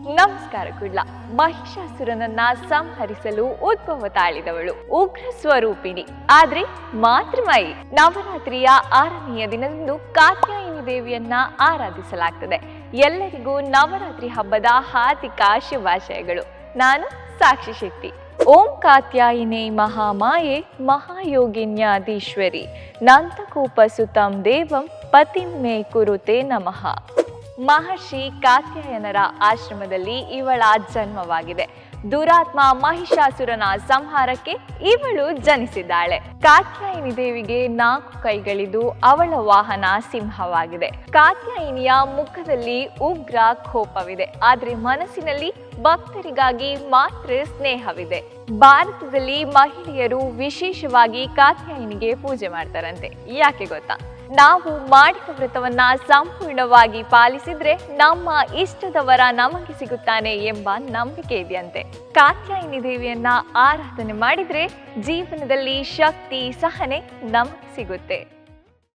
ನಮಸ್ಕಾರ ಕುಡ್ಲ. ಮಹಿಷಾಸುರನನ್ನ ಸಂಹರಿಸಲು ಉದ್ಭವ ತಾಳಿದವಳು ಉಗ್ರ ಸ್ವರೂಪಿಣಿ ಆದ್ರೆ ಮಾತೃಮಯಿ. ನವರಾತ್ರಿಯ 6ನೆಯ ದಿನದಂದು ಕಾತ್ಯಾಯಿನಿ ದೇವಿಯನ್ನ ಆರಾಧಿಸಲಾಗ್ತದೆ. ಎಲ್ಲರಿಗೂ ನವರಾತ್ರಿ ಹಬ್ಬದ ಹಾರ್ದಿಕ ಶುಭಾಶಯಗಳು. ನಾನು ಸಾಕ್ಷಿ ಶೆಟ್ಟಿ. ಓಂ ಕಾತ್ಯಾಯಿನೇ ಮಹಾಮಾಯೆ ಮಹಾಯೋಗಿನ್ಯಾಧೀಶ್ವರಿ ನಂತಕೂಪ ಸುತಂ ದೇವಂ ಪತಿಂ ಮೇ ಕುರುತೆ ನಮಃ. ಮಹರ್ಷಿ ಕಾತ್ಯಾಯನರ ಆಶ್ರಮದಲ್ಲಿ ಇವಳ ಜನ್ಮವಾಗಿದೆ. ದುರಾತ್ಮ ಮಹಿಷಾಸುರನ ಸಂಹಾರಕ್ಕೆ ಇವಳು ಜನಿಸಿದ್ದಾಳೆ. ಕಾತ್ಯಾಯಿನಿ ದೇವಿಗೆ 4 ಕೈಗಳಿದ್ದು ಅವಳ ವಾಹನ ಸಿಂಹವಾಗಿದೆ. ಕಾತ್ಯಾಯಿನಿಯ ಮುಖದಲ್ಲಿ ಉಗ್ರ ಕೋಪವಿದೆ, ಆದ್ರೆ ಮನಸ್ಸಿನಲ್ಲಿ ಭಕ್ತರಿಗಾಗಿ ಮಾತ್ರ ಸ್ನೇಹವಿದೆ. ಭಾರತದಲ್ಲಿ ಮಹಿಳೆಯರು ವಿಶೇಷವಾಗಿ ಕಾತ್ಯಾಯಿನಿಗೆ ಪೂಜೆ ಮಾಡ್ತಾರಂತೆ. ಯಾಕೆ ಗೊತ್ತಾ? ನಾವು ಮಾಡಿದ ವ್ರತವನ್ನ ಸಂಪೂರ್ಣವಾಗಿ ಪಾಲಿಸಿದ್ರೆ ನಮ್ಮ ಇಷ್ಟದವರ ನಮಗೆ ಸಿಗುತ್ತಾನೆ ಎಂಬ ನಂಬಿಕೆ ಇದೆಯಂತೆ. ಕಾತ್ಯಾಯಿನಿ ದೇವಿಯನ್ನ ಆರಾಧನೆ ಮಾಡಿದ್ರೆ ಜೀವನದಲ್ಲಿ ಶಕ್ತಿ, ಸಹನೆ ನಮಗೆ ಸಿಗುತ್ತೆ.